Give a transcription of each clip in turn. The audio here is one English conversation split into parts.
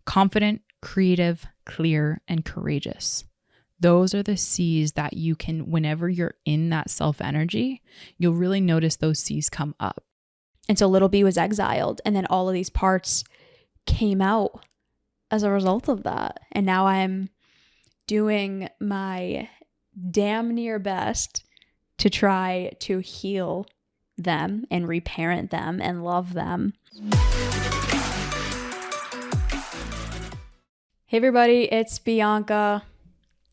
confident, creative, clear, and courageous. Those are the C's that you can, whenever you're in that self energy, you'll really notice those C's come up. And so little B was exiled. And then all of these parts came out as a result of that. And now I'm doing my damn near best to try to heal them and reparent them and love them. Hey everybody, it's Bianca.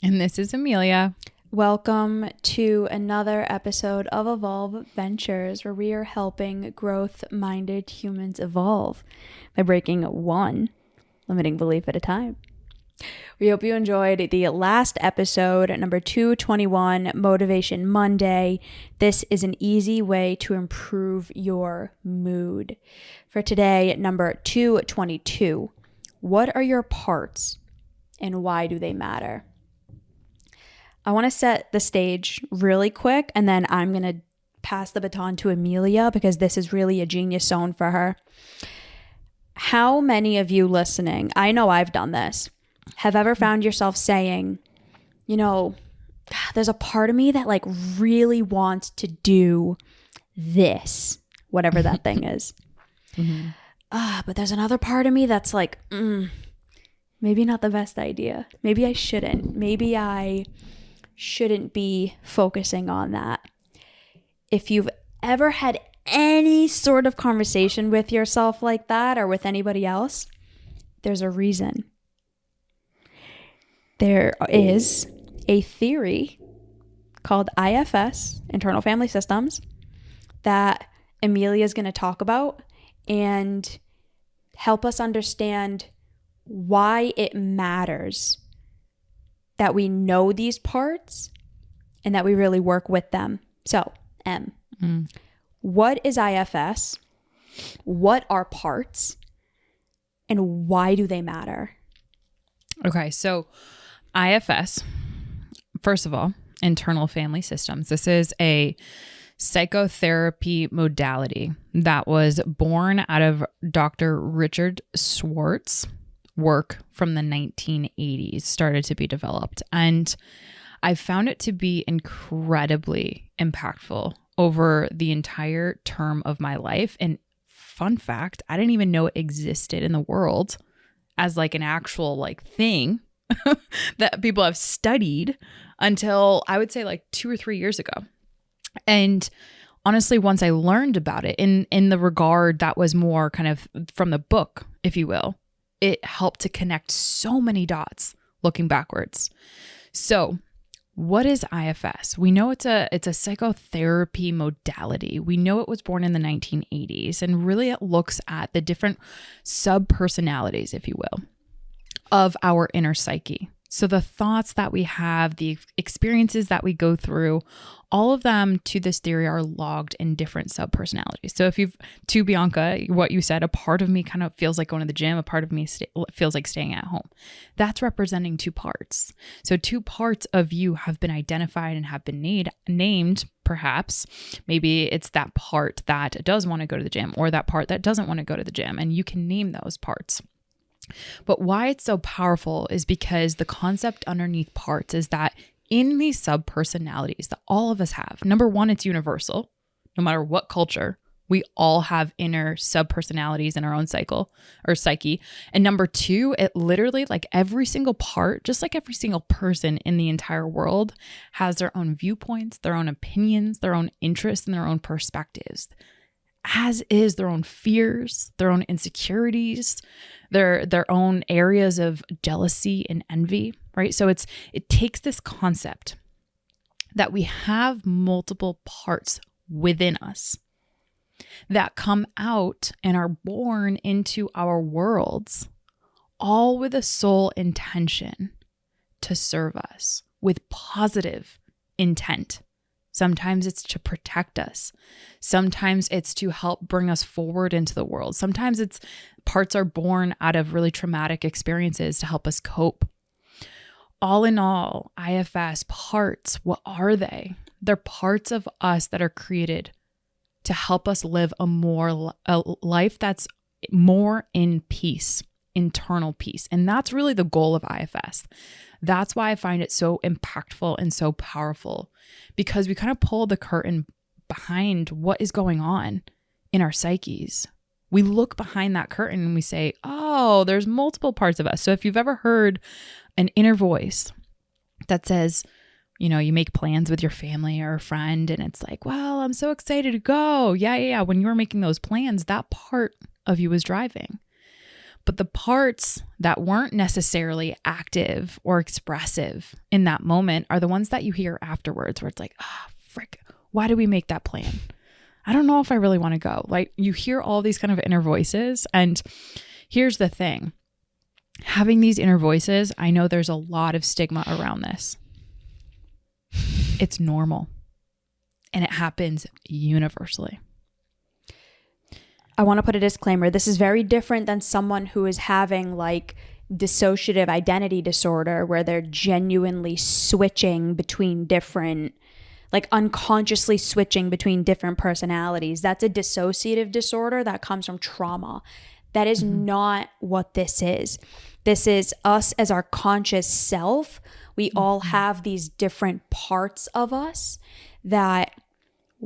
And this is Amelia. Welcome to another episode of Evolve Ventures, where we are helping growth-minded humans evolve by breaking one limiting belief at a time. We hope you enjoyed the last episode, number 221, Motivation Monday. This is an easy way to improve your mood. For today, number 222, what are your parts and why do they matter? I want to set the stage really quick, and then I'm going to pass the baton to Amelia because this is really a genius zone for her. How many of you listening, I know I've done this, have ever found yourself saying, you know, there's a part of me that like really wants to do this, whatever that thing is. Mm-hmm. But there's another part of me that's like, maybe not the best idea. Maybe I shouldn't. Maybe I shouldn't be focusing on that. If you've ever had any sort of conversation with yourself like that or with anybody else, there's a reason. There is a theory called IFS, Internal Family Systems, that Amelia is going to talk about and help us understand why it matters that we know these parts and that we really work with them. So, what is IFS? What are parts? And why do they matter? Okay, so IFS, first of all, internal family systems. This is a psychotherapy modality that was born out of Dr. Richard Schwartz's work from the 1980s, started to be developed. And I found it to be incredibly impactful over the entire term of my life. And fun fact, I didn't even know it existed in the world as like an actual like thing that people have studied until I would say like 2 or 3 years ago. And honestly, once I learned about it in the regard that was more kind of from the book, if you will, it helped to connect so many dots looking backwards. So what is IFS? We know it's a psychotherapy modality. We know it was born in the 1980s, and really it looks at the different sub-personalities, if you will, of our inner psyche. So the thoughts that we have, the experiences that we go through, all of them to this theory are logged in different sub-personalities. So if to Bianca, what you said, a part of me kind of feels like going to the gym, a part of me feels like staying at home. That's representing two parts. So two parts of you have been identified and have been named, perhaps. Maybe it's that part that does want to go to the gym or that part that doesn't want to go to the gym, and you can name those parts. But why it's so powerful is because the concept underneath parts is that in these sub-personalities that all of us have, number one, it's universal. No matter what culture, we all have inner sub-personalities in our own cycle or psyche. And number two, it literally, like every single part, just like every single person in the entire world, has their own viewpoints, their own opinions, their own interests, and their own perspectives, as is their own fears, their own insecurities, their own areas of jealousy and envy, right? So it takes this concept that we have multiple parts within us that come out and are born into our worlds, all with a sole intention to serve us with positive intent. Sometimes it's to protect us. Sometimes it's to help bring us forward into the world. Sometimes parts are born out of really traumatic experiences to help us cope. All in all, IFS parts, what are they? They're parts of us that are created to help us live a life that's more in peace, internal peace. And that's really the goal of IFS. That's why I find it so impactful and so powerful, because we kind of pull the curtain behind what is going on in our psyches. We look behind that curtain and we say, oh, there's multiple parts of us. So if you've ever heard an inner voice that says, you know, you make plans with your family or a friend and it's like, well, I'm so excited to go. Yeah. When you were making those plans, that part of you was driving. But the parts that weren't necessarily active or expressive in that moment are the ones that you hear afterwards, where it's like, frick, why did we make that plan? I don't know if I really want to go. Like, you hear all these kind of inner voices. And here's the thing. Having these inner voices, I know there's a lot of stigma around this. It's normal. And it happens universally. I want to put a disclaimer. This is very different than someone who is having like dissociative identity disorder, where they're genuinely switching between different, like unconsciously switching between different personalities. That's a dissociative disorder that comes from trauma. That is not what this is. This is us as our conscious self. We all have these different parts of us that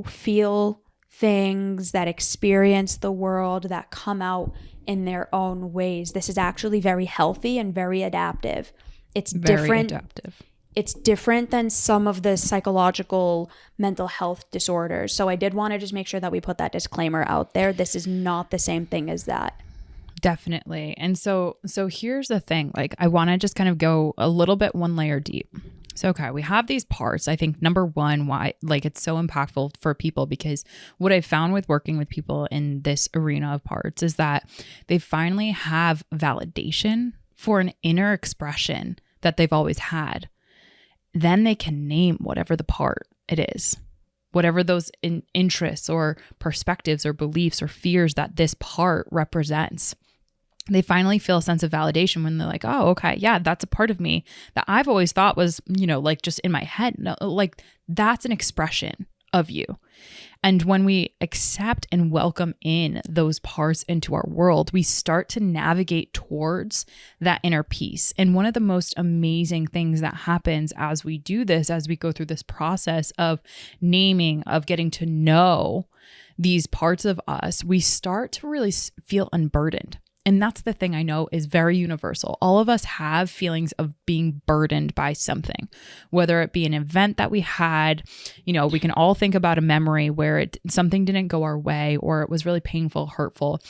feel things, that experience the world, that come out in their own ways. This is actually very healthy and very adaptive. It's different. It's different than some of the psychological mental health disorders. So I did want to just make sure that we put that disclaimer out there. This is not the same thing as that. Definitely. And so here's the thing. Like, I want to just kind of go a little bit one layer deep. So, okay, we have these parts. I think number one, why like it's so impactful for people, because what I've found with working with people in this arena of parts is that they finally have validation for an inner expression that they've always had. Then they can name whatever the part it is, whatever those interests or perspectives or beliefs or fears that this part represents. They finally feel a sense of validation when they're like, oh, okay, yeah, that's a part of me that I've always thought was, you know, like just in my head. No, like that's an expression of you. And when we accept and welcome in those parts into our world, we start to navigate towards that inner peace. And one of the most amazing things that happens as we do this, as we go through this process of naming, of getting to know these parts of us, we start to really feel unburdened. And that's the thing I know is very universal. All of us have feelings of being burdened by something, whether it be an event that we had. You know, we can all think about a memory where something didn't go our way, or it was really painful, hurtful.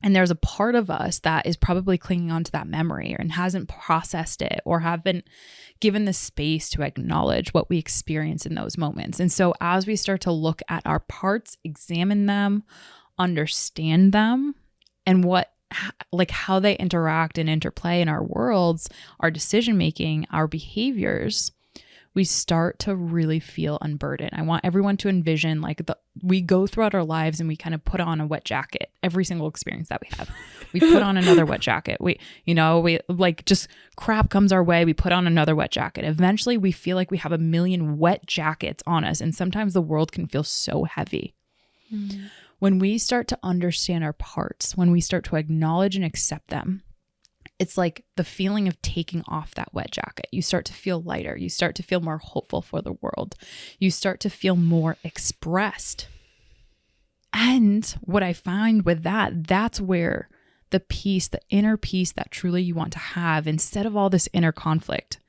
And there's a part of us that is probably clinging on to that memory and hasn't processed it, or haven't given the space to acknowledge what we experience in those moments. And so as we start to look at our parts, examine them, understand them, and how they interact and interplay in our worlds, our decision-making, our behaviors, we start to really feel unburdened. I want everyone to envision we go throughout our lives and we kind of put on a wet jacket. Every single experience that we have, we put on another wet jacket. We like just crap comes our way. We put on another wet jacket. Eventually we feel like we have a million wet jackets on us. And sometimes the world can feel so heavy. Mm. When we start to understand our parts, when we start to acknowledge and accept them, it's like the feeling of taking off that wet jacket. You start to feel lighter. You start to feel more hopeful for the world. You start to feel more expressed. And what I find with that's where the peace, the inner peace that truly you want to have, instead of all this inner conflict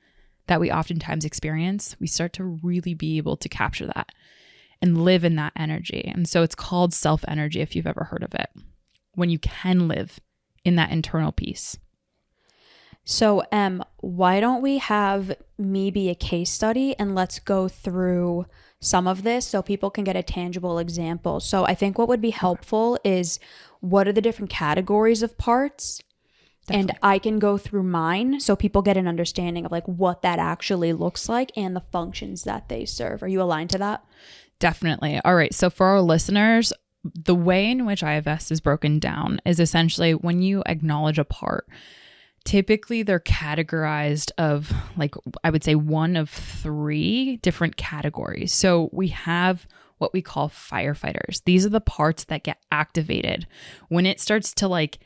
that we oftentimes experience, we start to really be able to capture that and live in that energy. And so it's called self-energy, if you've ever heard of it, when you can live in that internal peace. So, why don't we have me be a case study and let's go through some of this so people can get a tangible example. So I think what would be helpful is, what are the different categories of parts? Definitely. And I can go through mine so people get an understanding of like what that actually looks like and the functions that they serve. Are you aligned to that? Definitely. All right. So for our listeners, the way in which IFS is broken down is essentially when you acknowledge a part, typically they're categorized of like, I would say one of three different categories. So we have what we call firefighters. These are the parts that get activated when it starts to like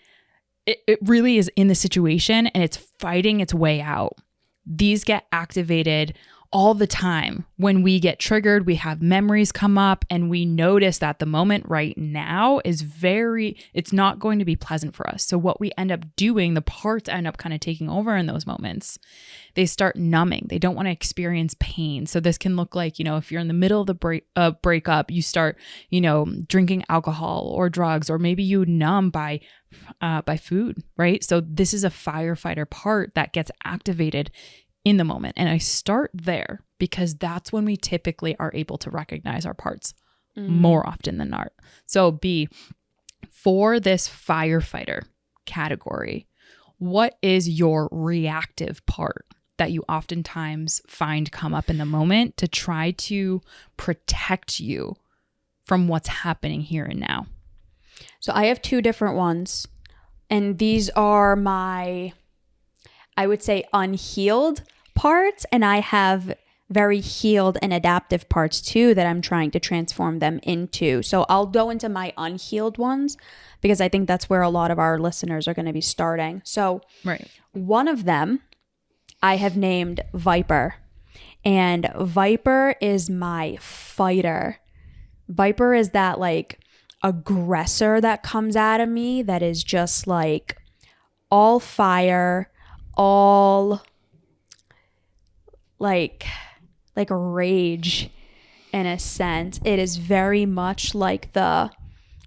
it really is in the situation and it's fighting its way out. These get activated all the time. When we get triggered, we have memories come up and we notice that the moment right now is it's not going to be pleasant for us. So what we end up doing, the parts end up kind of taking over in those moments. They start numbing. They don't want to experience pain. So this can look like, if you're in the middle of the breakup, you start, drinking alcohol or drugs, or maybe you numb by food, right? So this is a firefighter part that gets activated in the moment. And I start there because that's when we typically are able to recognize our parts more often than not. So B, for this firefighter category, what is your reactive part that you oftentimes find come up in the moment to try to protect you from what's happening here and now? So I have two different ones, and these are my, I would say, unhealed parts, and I have very healed and adaptive parts too that I'm trying to transform them into. So I'll go into my unhealed ones because I think that's where a lot of our listeners are going to be starting. So right. One of them I have named Viper, and Viper is my fighter. Viper is that like aggressor that comes out of me that is just like all fire, all like a rage in a sense. It is very much like the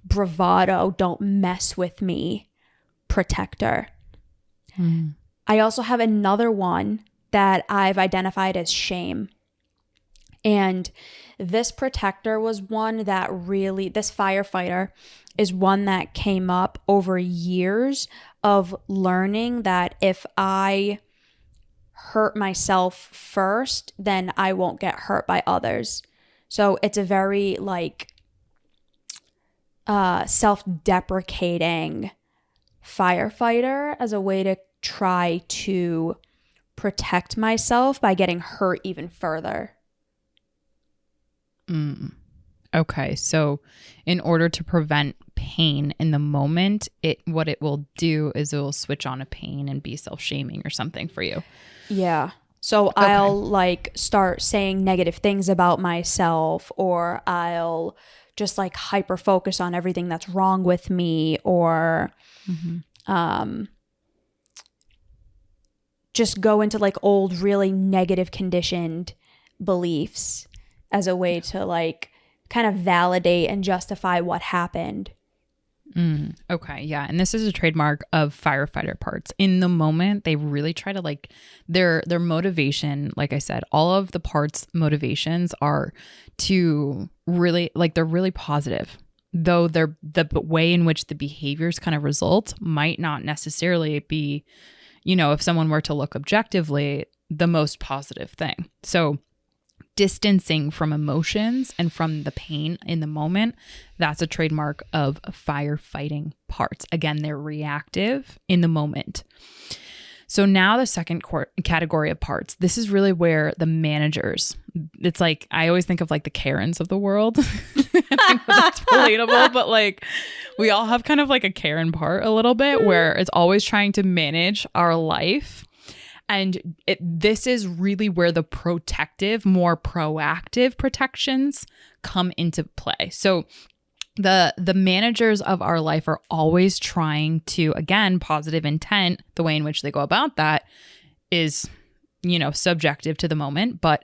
bravado, don't mess with me protector. I also have another one that I've identified as shame. And this protector was one that really, this firefighter is one that came up over years of learning that if I hurt myself first, then I won't get hurt by others. So it's a very like self-deprecating firefighter as a way to try to protect myself by getting hurt even further. Okay, so in order to prevent pain in the moment, what it will do is it will switch on a pain and be self-shaming or something for you. Yeah. So okay. I'll like start saying negative things about myself, or I'll just like hyper focus on everything that's wrong with me, or just go into like old, really negative conditioned beliefs as a way to like kind of validate and justify what happened. Okay, yeah. And this is a trademark of firefighter parts. In the moment, they really try to like their motivation, like I said, all of the parts' motivations are to really like they're really positive. Though the way in which the behaviors kind of result might not necessarily be, if someone were to look objectively, the most positive thing. So distancing from emotions and from the pain in the moment, that's a trademark of firefighting parts. Again, they're reactive in the moment. So now the second category of parts, this is really where the managers, it's like, I always think of like the Karens of the world. I know that's relatable, but like we all have kind of like a Karen part a little bit where it's always trying to manage our life. And this is really where the protective, more proactive protections come into play. So the managers of our life are always trying to, again, positive intent, the way in which they go about that is, subjective to the moment. But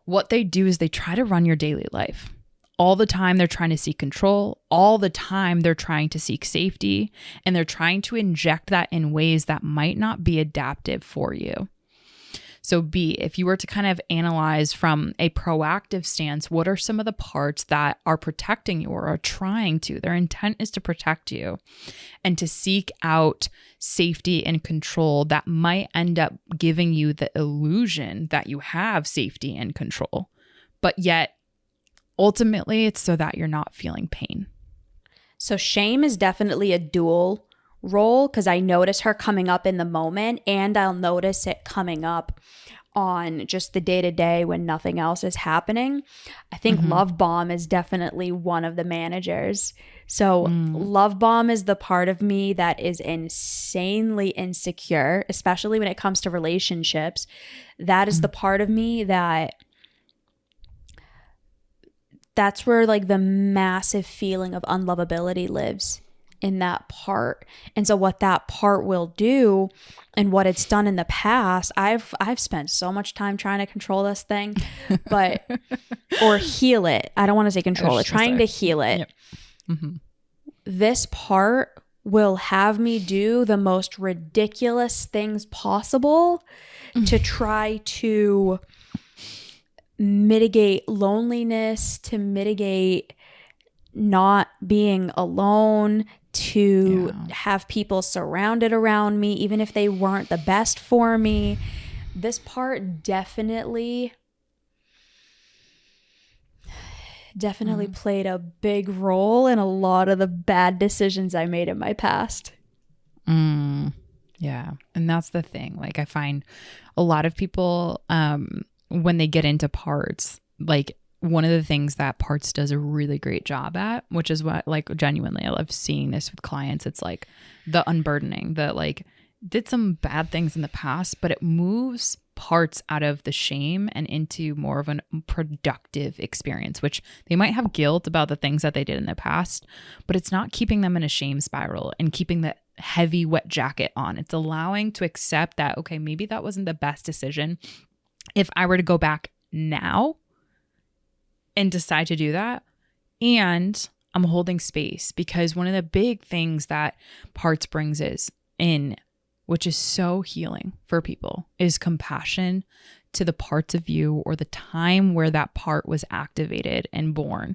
what they do is they try to run your daily life. All the time they're trying to seek control. All the time they're trying to seek safety. And they're trying to inject that in ways that might not be adaptive for you. So B, if you were to kind of analyze from a proactive stance, what are some of the parts that are protecting you or are trying to? Their intent is to protect you and to seek out safety and control that might end up giving you the illusion that you have safety and control. But yet, ultimately, it's so that you're not feeling pain. So shame is definitely a dual role because I notice her coming up in the moment, and I'll notice it coming up on just the day-to-day when nothing else is happening. I think Love Bomb is definitely one of the managers. So Love Bomb is the part of me that is insanely insecure, especially when it comes to relationships. That is the part of me that's where like the massive feeling of unlovability lives, in that part. And so what that part will do, and what it's done in the past, I've spent so much time trying to control this thing, but or heal it. I don't want to say control it, trying to heal it. Yep. Mm-hmm. This part will have me do the most ridiculous things possible to try to mitigate loneliness, to mitigate not being alone, to have people surrounded around me, even if they weren't the best for me. This part definitely played a big role in a lot of the bad decisions I made in my past. Yeah. And that's the thing. Like, I find a lot of people, when they get into parts, like, one of the things that parts does a really great job at, which is what, like, genuinely, I love seeing this with clients. It's like the unburdening, that like did some bad things in the past, but it moves parts out of the shame and into more of a productive experience, which they might have guilt about the things that they did in the past, but it's not keeping them in a shame spiral and keeping the heavy wet jacket on. It's allowing to accept that, okay, maybe that wasn't the best decision. If I were to go back now and decide to do that, and I'm holding space, because one of the big things that parts brings is in, which is so healing for people, is compassion to the parts of you or the time where that part was activated and born,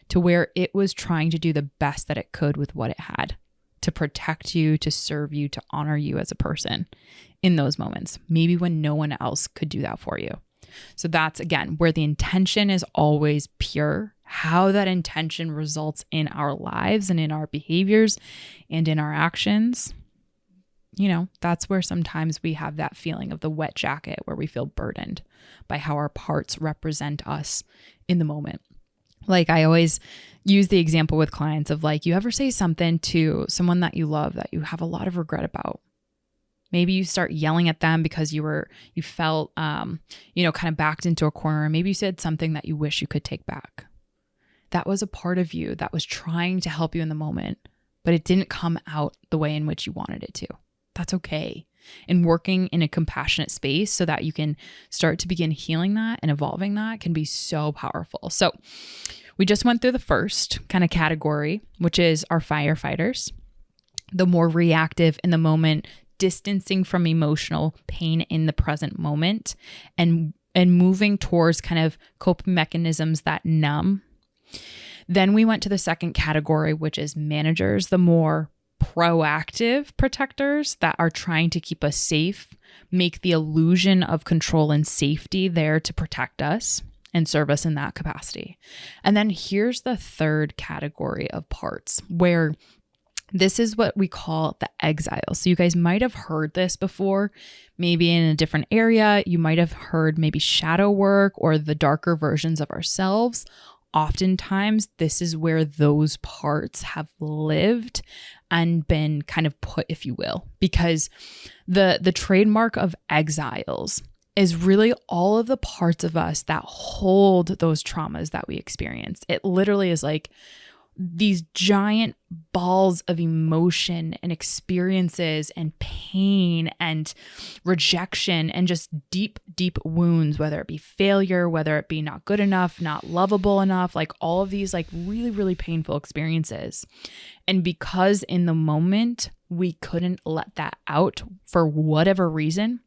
to where it was trying to do the best that it could with what it had to protect you, to serve you, to honor you as a person in those moments, maybe when no one else could do that for you. So that's, again, where the intention is always pure. How that intention results in our lives and in our behaviors and in our actions, you know, that's where sometimes we have that feeling of the wet jacket, where we feel burdened by how our parts represent us in the moment. Like, I always use the example with clients of, like, you ever say something to someone that you love that you have a lot of regret about. Maybe you start yelling at them because you felt, kind of backed into a corner. Maybe you said something that you wish you could take back. That was a part of you that was trying to help you in the moment, but it didn't come out the way in which you wanted it to. That's okay. And working in a compassionate space so that you can start to begin healing that and evolving that can be so powerful. So we just went through the first kind of category, which is our firefighters, the more reactive in the moment, distancing from emotional pain in the present moment, and moving towards kind of coping mechanisms that numb. Then we went to the second category, which is managers, the more proactive protectors that are trying to keep us safe, make the illusion of control and safety there to protect us and serve us in that capacity. And then here's the third category of parts, where this is what we call the exile. So you guys might have heard this before, maybe in a different area. You might have heard maybe shadow work or the darker versions of ourselves. Oftentimes, this is where those parts have lived and been kind of put, if you will, because the trademark of exiles is really all of the parts of us that hold those traumas that we experienced. It literally is like these giant balls of emotion and experiences and pain and rejection and just deep, deep wounds, whether it be failure, whether it be not good enough, not lovable enough, like all of these like really, really painful experiences. And because in the moment we couldn't let that out for whatever reason,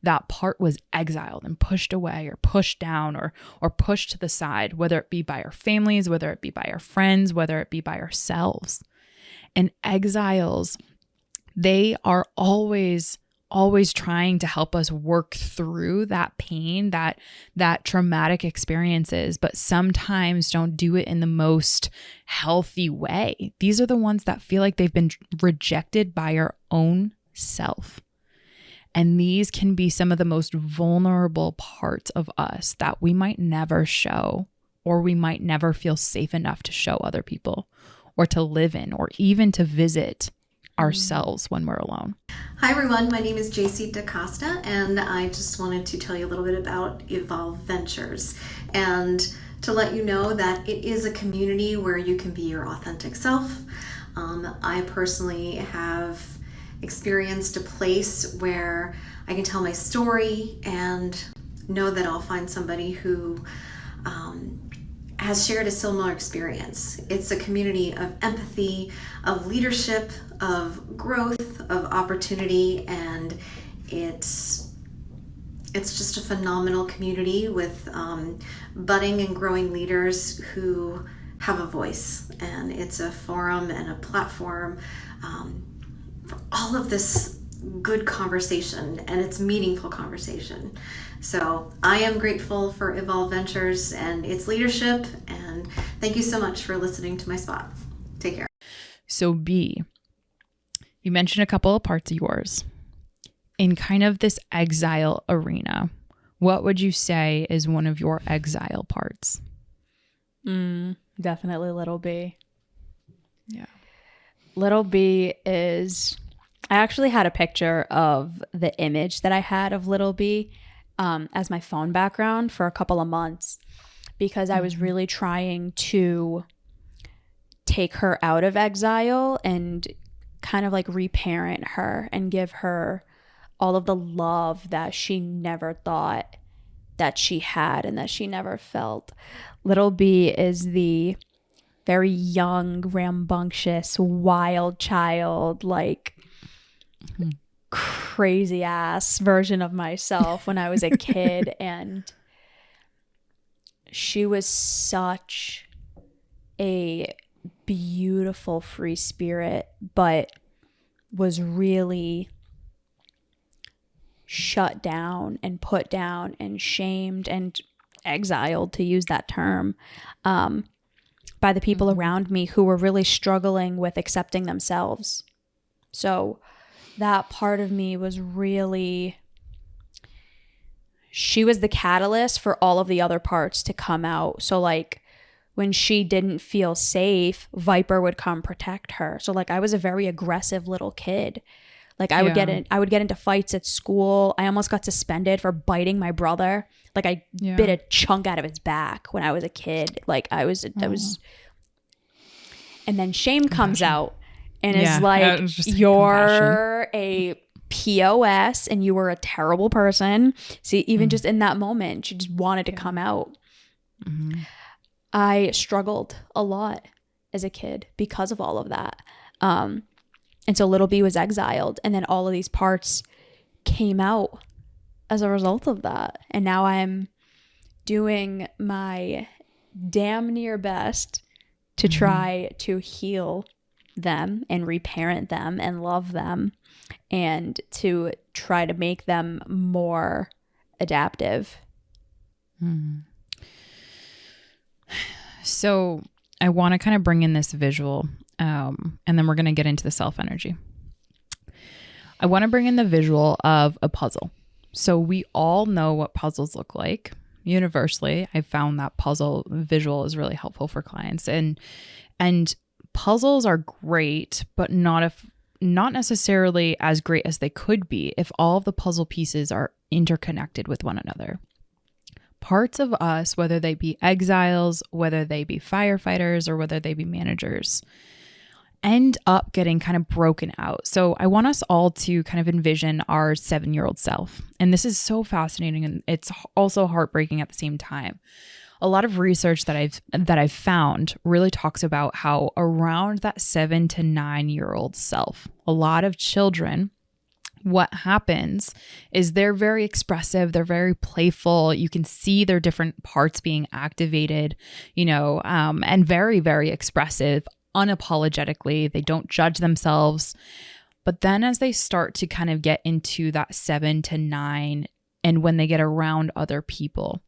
that part was exiled and pushed away or pushed down or pushed to the side, whether it be by our families, whether it be by our friends, whether it be by ourselves. And exiles, they are always always trying to help us work through that pain, that traumatic experiences, but sometimes don't do it in the most healthy way. These are the ones that feel like they've been rejected by our own self. And these can be some of the most vulnerable parts of us that we might never show, or we might never feel safe enough to show other people, or to live in, or even to visit ourselves when we're alone. Hi everyone, my name is JC DaCosta, and I just wanted to tell you a little bit about Evolve Ventures, and to let you know that it is a community where you can be your authentic self. I personally have experienced a place where I can tell my story and know that I'll find somebody who has shared a similar experience. It's a community of empathy, of leadership, of growth, of opportunity, and it's just a phenomenal community with budding and growing leaders who have a voice. And it's a forum and a platform for all of this good conversation, and it's meaningful conversation. So I am grateful for Evolve Ventures and its leadership, and thank you so much for listening to my spot. Take care. So B, you mentioned a couple of parts of yours. In kind of this exile arena, what would you say is one of your exile parts? Definitely little B. Yeah. Little B is, I actually had a picture of the image that I had of little B as my phone background for a couple of months, because I was really trying to take her out of exile and kind of like reparent her and give her all of the love that she never thought that she had and that she never felt. Little B is the very young, rambunctious, wild child, like crazy ass version of myself when I was a kid. And she was such a beautiful free spirit, but was really shut down and put down and shamed and exiled, to use that term, by the people around me who were really struggling with accepting themselves. So that part of me was really, she was the catalyst for all of the other parts to come out. So like when she didn't feel safe, Viper would come protect her. So like I was a very aggressive little kid. Like I would get into fights at school. I almost got suspended for biting my brother. Like I bit a chunk out of his back when I was a kid. Like I was, and then shame comes out and is like, you're a POS and you were a terrible person. See, even just in that moment, she just wanted to come out. I struggled a lot as a kid because of all of that. And so little B was exiled, and then all of these parts came out as a result of that. And now I'm doing my damn near best to try to heal them and reparent them and love them, and to try to make them more adaptive. So I want to kind of bring in this visual, and then we're going to get into the self energy. I want to bring in the visual of a puzzle. So we all know what puzzles look like. Universally, I found that puzzle visual is really helpful for clients, and puzzles are great, but not necessarily as great as they could be if all of the puzzle pieces are interconnected with one another. Parts of us, whether they be exiles, whether they be firefighters, or whether they be managers, end up getting kind of broken out. So I want us all to kind of envision our 7-year-old self. And this is so fascinating, and it's also heartbreaking at the same time. A lot of research that I've found really talks about how around that 7 to 9-year-old self, a lot of children, what happens is they're very expressive, they're very playful. You can see their different parts being activated, and very, very expressive, unapologetically. They don't judge themselves. But then as they start to kind of get into that 7 to 9, and when they get around other people,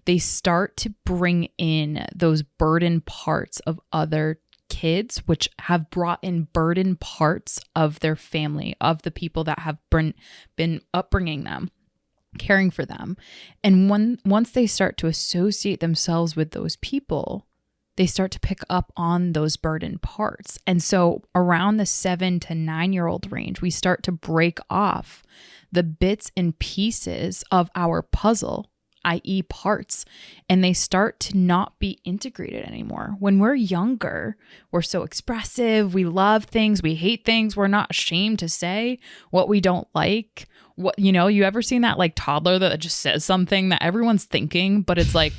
they start to bring in those burden parts of other kids, which have brought in burden parts of their family, of the people that have been upbringing them, caring for them. And once they start to associate themselves with those people, they start to pick up on those burden parts. And so around the 7 to 9-year-old range, we start to break off the bits and pieces of our puzzle, i.e. parts, and they start to not be integrated anymore. When we're younger, we're so expressive, we love things, we hate things, we're not ashamed to say what we don't like. What, you ever seen that like toddler that just says something that everyone's thinking, but it's like,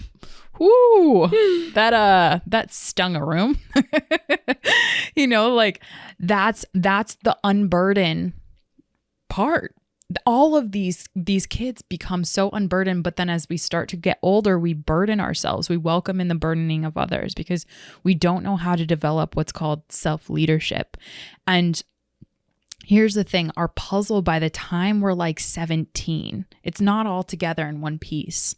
whoo, that stung a room. Like that's the unburden part. All of these kids become so unburdened, but then as we start to get older, we burden ourselves. We welcome in the burdening of others because we don't know how to develop what's called self-leadership. And here's the thing, our puzzle by the time we're like 17, it's not all together in one piece.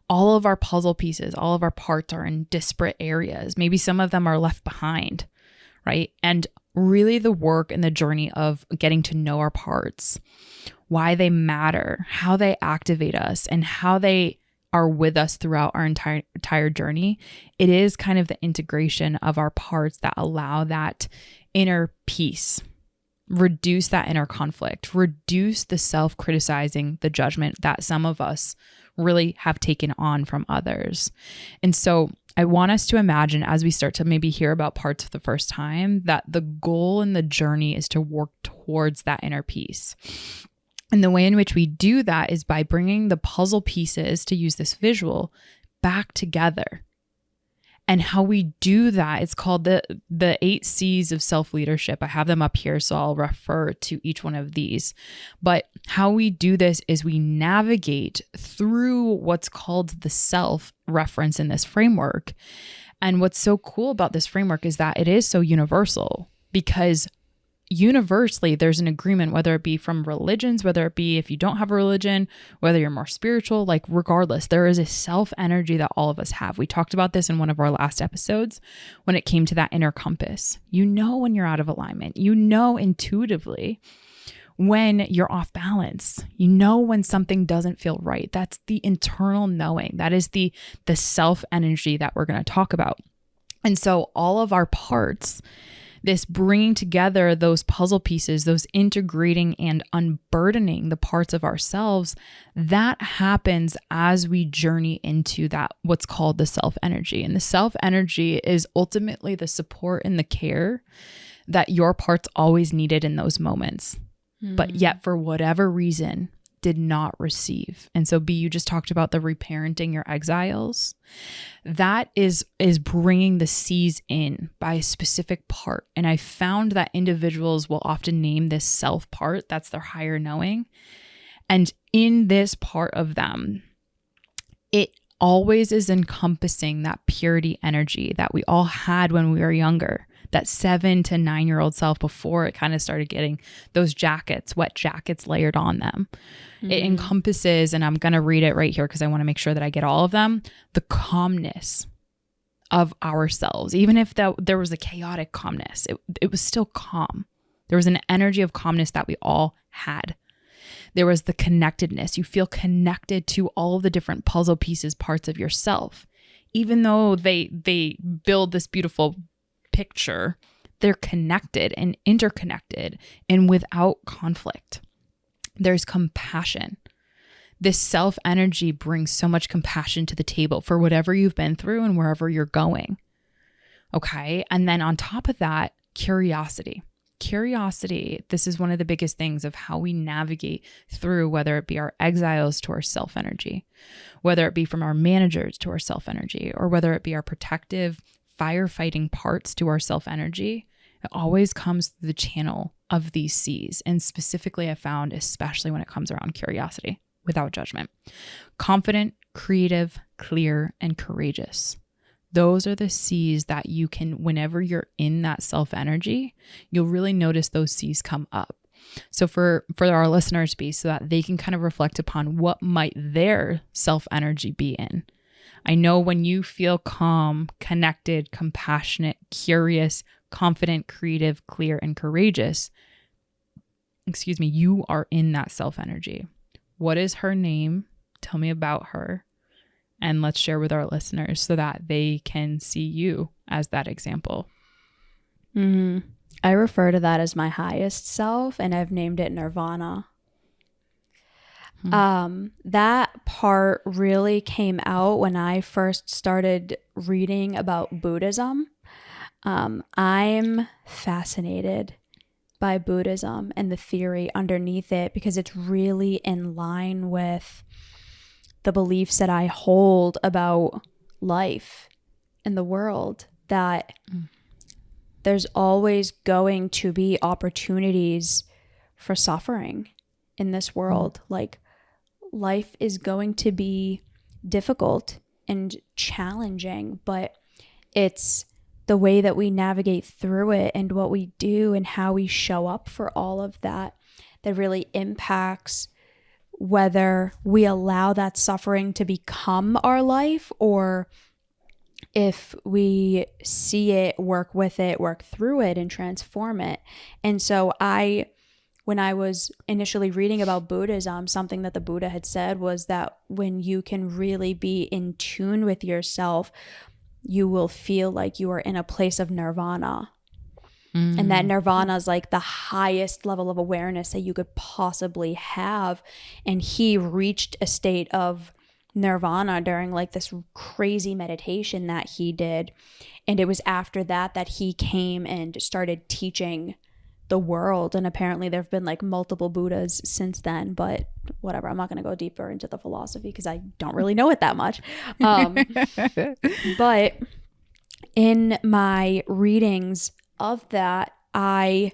All of our puzzle pieces, all of our parts are in disparate areas. Maybe some of them are left behind, right? And really the work and the journey of getting to know our parts, why they matter, how they activate us, and how they are with us throughout our entire journey. It is kind of the integration of our parts that allow that inner peace, reduce that inner conflict, reduce the self-criticizing, the judgment that some of us really have taken on from others. And so I want us to imagine, as we start to maybe hear about parts for the first time, that the goal in the journey is to work towards that inner peace. And the way in which we do that is by bringing the puzzle pieces, to use this visual, back together. And how we do that, it's called the 8 C's of self-leadership. I have them up here, so I'll refer to each one of these. But how we do this is we navigate through what's called the self reference in this framework. And what's so cool about this framework is that it is so universal, because universally there's an agreement, whether it be from religions, whether it be if you don't have a religion, whether you're more spiritual, like regardless, there is a self energy that all of us have. We talked about this in one of our last episodes when it came to that inner compass. When you're out of alignment, intuitively when you're off balance, when something doesn't feel right. That's the internal knowing. That is the self energy that we're going to talk about. And so all of our parts, this bringing together those puzzle pieces, those integrating and unburdening the parts of ourselves, that happens as we journey into that, what's called the self energy. And the self energy is ultimately the support and the care that your parts always needed in those moments, but yet for whatever reason did not receive. And so you just talked about the reparenting your exiles. That is bringing the C's in by a specific part. And I found that individuals will often name this self part, that's their higher knowing. And in this part of them, it always is encompassing that purity energy that we all had when we were younger. That 7 to 9-year-old self before it kind of started getting those wet jackets layered on them. It encompasses, and I'm going to read it right here because I want to make sure that I get all of them, the calmness of ourselves. Even if there was a chaotic calmness, it was still calm. There was an energy of calmness that we all had. There was the connectedness. You feel connected to all of the different puzzle pieces, parts of yourself. Even though they build this beautiful picture, they're connected and interconnected and without conflict. There's compassion. This self energy brings so much compassion to the table for whatever you've been through and wherever you're going. Okay. And then on top of that, curiosity. Curiosity, this is one of the biggest things of how we navigate through, whether it be our exiles to our self energy, whether it be from our managers to our self energy, or whether it be our protective firefighting parts to our self energy. It always comes through the channel of these C's. And specifically, I found, especially when it comes around curiosity, without judgment, confident, creative, clear, and courageous. those are the C's that you can, whenever you're in that self energy, you'll really notice those C's come up. So for our listeners be, so that they can kind of reflect upon what might their self energy be in. I know when you feel calm, connected, compassionate, curious, confident, creative, clear, and courageous, you are in that self energy. What is her name? Tell me about her. And let's share with our listeners so that they can see you as that example. Mm-hmm. I refer to that as my highest self, and I've named it Nirvana. That part really came out when I first started reading about Buddhism. I'm fascinated by Buddhism and the theory underneath it because it's really in line with the beliefs that I hold about life and the world, that there's always going to be opportunities for suffering in this world. Like, life is going to be difficult and challenging, but it's the way that we navigate through it and what we do and how we show up for all of that that really impacts whether we allow that suffering to become our life, or if we see it, work with it, work through it, and transform it. And so when I was initially reading about Buddhism, something that the Buddha had said was that when you can really be in tune with yourself, you will feel like you are in a place of nirvana. And that nirvana is like the highest level of awareness that you could possibly have. And he reached a state of nirvana during like this crazy meditation that he did. And it was after that he came and started teaching the world. And apparently there have been like multiple Buddhas since then, but whatever. I'm not going to go deeper into the philosophy because I don't really know it that much. But in my readings of that, I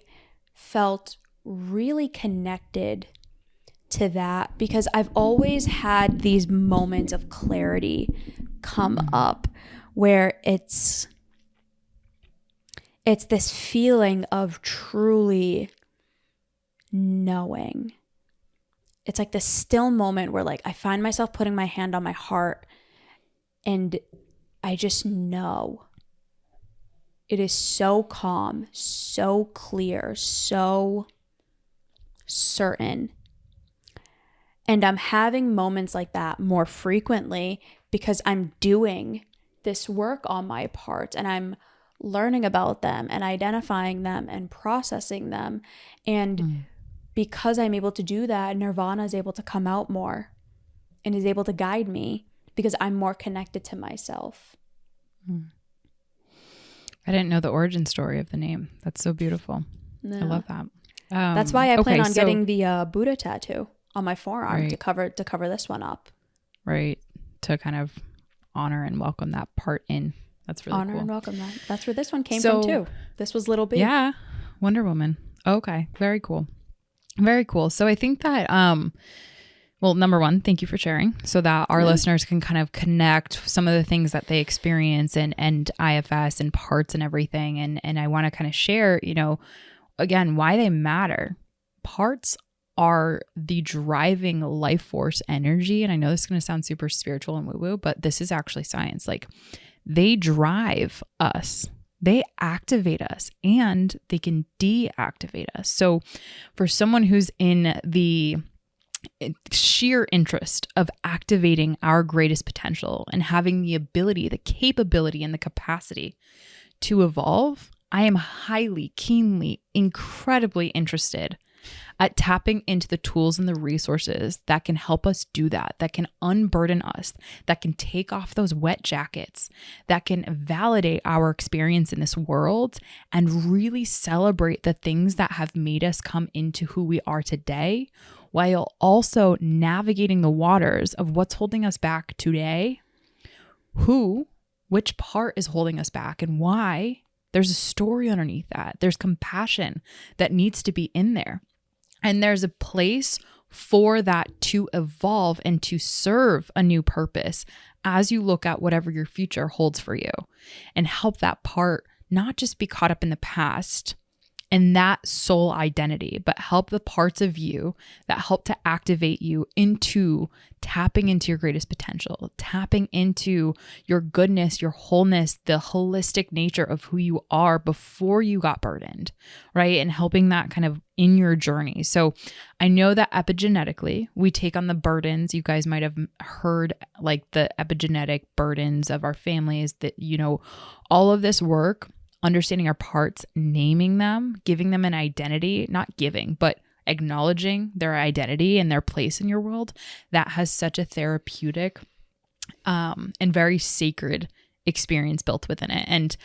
felt really connected to that because I've always had these moments of clarity come up where it's this feeling of truly knowing. It's like this still moment where like I find myself putting my hand on my heart and I just know. It is so calm, so clear, so certain. And I'm having moments like that more frequently because I'm doing this work on my part and I'm learning about them and identifying them and processing them. And because I'm able to do that, nirvana is able to come out more and is able to guide me because I'm more connected to myself. I didn't know the origin story of the name. That's so beautiful. No. I love that. That's why I plan on getting the Buddha tattoo on my forearm to cover this one up. Right. To kind of honor and welcome that part in. That's really cool. Honor and welcome that. That's where this one came from too. This was Little B. Yeah. Wonder Woman. Okay. Very cool. Very cool. So I think that, well, number one, thank you for sharing so that our listeners can kind of connect some of the things that they experience and IFS and parts and everything. And I want to kind of share, again, why they matter. Parts are the driving life force energy. And I know this is going to sound super spiritual and woo-woo, but this is actually science. Like, they drive us. They activate us and they can deactivate us. So for someone who's in the sheer interest of activating our greatest potential and having the ability, the capability, and the capacity to evolve, I am highly, keenly, incredibly interested at tapping into the tools and the resources that can help us do that, that can unburden us, that can take off those wet jackets, that can validate our experience in this world and really celebrate the things that have made us come into who we are today, while also navigating the waters of what's holding us back today, which part is holding us back and why. There's a story underneath that. There's compassion that needs to be in there. And there's a place for that to evolve and to serve a new purpose as you look at whatever your future holds for you, and help that part not just be caught up in the past and that soul identity, but help the parts of you that help to activate you into tapping into your greatest potential, tapping into your goodness, your wholeness, the holistic nature of who you are before you got burdened, right? And helping that kind of in your journey. So I know that epigenetically, we take on the burdens. You guys might have heard like the epigenetic burdens of our families that, all of this work, understanding our parts, naming them, giving them an identity, not giving, but acknowledging their identity and their place in your world, that has such a therapeutic and very sacred experience built within it. And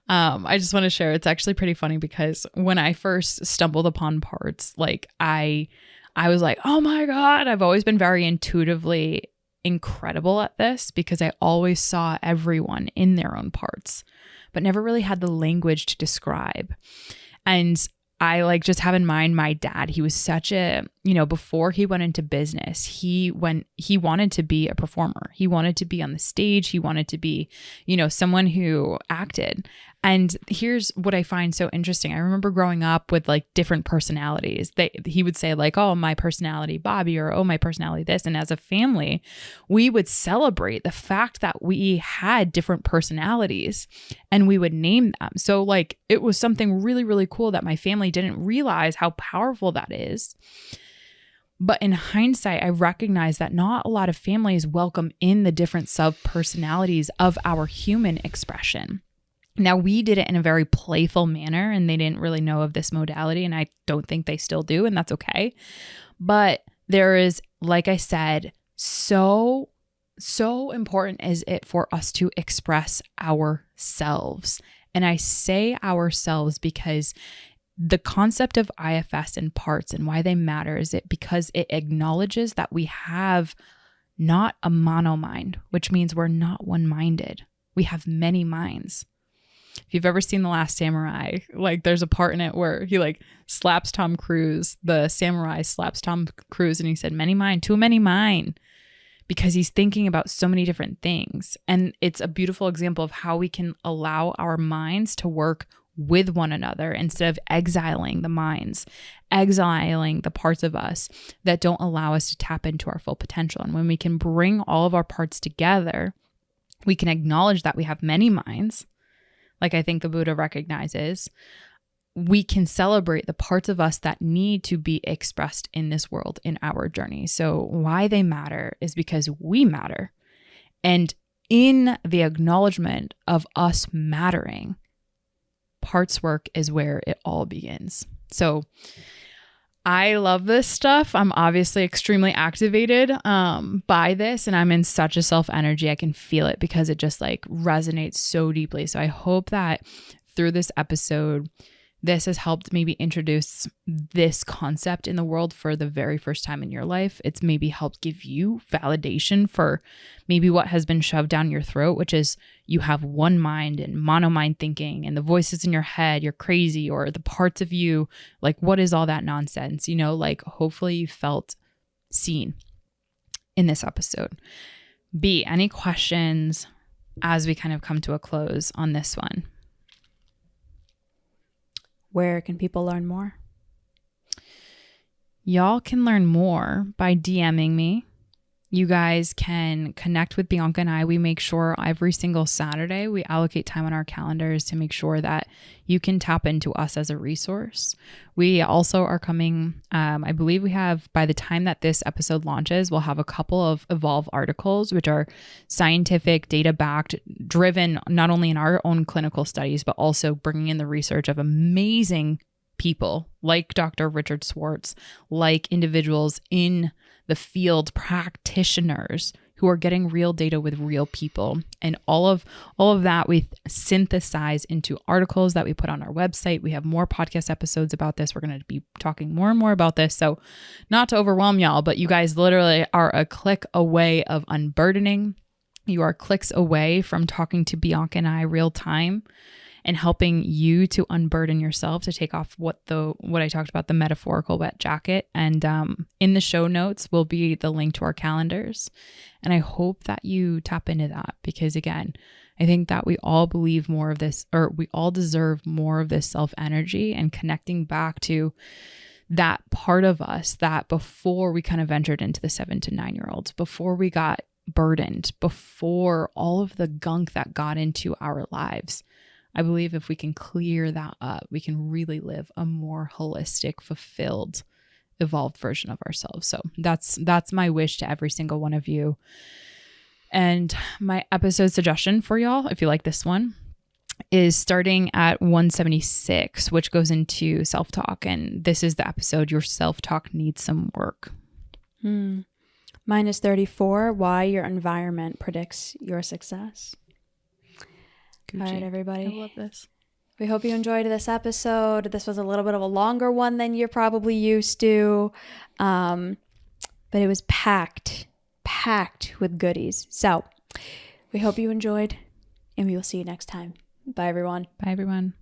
I just want to share, it's actually pretty funny because when I first stumbled upon parts, like I was like, oh my God, I've always been very intuitively incredible at this because I always saw everyone in their own parts, but never really had the language to describe. And I just have in mind my dad. He was such a, before he went into business, he wanted to be a performer. He wanted to be on the stage. He wanted to be, someone who acted. And here's what I find so interesting. I remember growing up with different personalities. He would say oh, my personality Bobby, or oh, my personality this. And as a family, we would celebrate the fact that we had different personalities and we would name them. So it was something really, really cool that my family didn't realize how powerful that is. But in hindsight, I recognize that not a lot of families welcome in the different sub-personalities of our human expression. Now, we did it in a very playful manner, and they didn't really know of this modality, and I don't think they still do, and that's okay. But there is, like I said, so important is it for us to express ourselves. And I say ourselves because the concept of IFS and parts and why they matter is because it acknowledges that we have not a mono-mind, which means we're not one-minded. We have many minds. If you've ever seen The Last Samurai, there's a part in it where he slaps Tom Cruise, the samurai slaps Tom Cruise, and he said, many mine, too many mine, because he's thinking about so many different things. And it's a beautiful example of how we can allow our minds to work with one another instead of exiling the minds, exiling the parts of us that don't allow us to tap into our full potential. And when we can bring all of our parts together, we can acknowledge that we have many minds. I think the Buddha recognizes, we can celebrate the parts of us that need to be expressed in this world in our journey. So why they matter is because we matter. And in the acknowledgement of us mattering, parts work is where it all begins. So I love this stuff. I'm obviously extremely activated by this, and I'm in such a self energy. I can feel it because it just resonates so deeply. So I hope that through this episode, this has helped maybe introduce this concept in the world for the very first time in your life. It's maybe helped give you validation for maybe what has been shoved down your throat, which is you have one mind and mono mind thinking and the voices in your head, you're crazy, or the parts of you, what is all that nonsense? Hopefully you felt seen in this episode. B, any questions as we kind of come to a close on this one? Where can people learn more? Y'all can learn more by DMing me. You guys can connect with Bianca and I. We make sure every single Saturday we allocate time on our calendars to make sure that you can tap into us as a resource. We also are coming, I believe we have, by the time that this episode launches, we'll have a couple of Evolve articles, which are scientific, data-backed, driven not only in our own clinical studies, but also bringing in the research of amazing people like Dr. Richard Swartz, like individuals in the field, practitioners who are getting real data with real people. And all of that we synthesize into articles that we put on our website. We have more podcast episodes about this. We're going to be talking more and more about this. So not to overwhelm y'all, but you guys literally are a click away of unburdening. You are clicks away from talking to Bianca and I real time. and helping you to unburden yourself, to take off what I talked about, the metaphorical wet jacket. And in the show notes will be the link to our calendars. And I hope that you tap into that, because again, I think that we all believe more of this, or we all deserve more of this self energy, and connecting back to that part of us that before we kind of ventured into the 7 to 9 year olds, before we got burdened, before all of the gunk that got into our lives. I believe if we can clear that up, we can really live a more holistic, fulfilled, evolved version of ourselves. So that's my wish to every single one of you. And my episode suggestion for y'all, if you like this one, is starting at 176, which goes into self-talk. And this is the episode, Your Self-Talk Needs Some Work. Mine is 34, Why Your Environment Predicts Your Success. Gucci. All right, everybody. I love this. We hope you enjoyed this episode. This was a little bit of a longer one than you're probably used to. But it was packed with goodies. So we hope you enjoyed, and we will see you next time. Bye, everyone. Bye, everyone.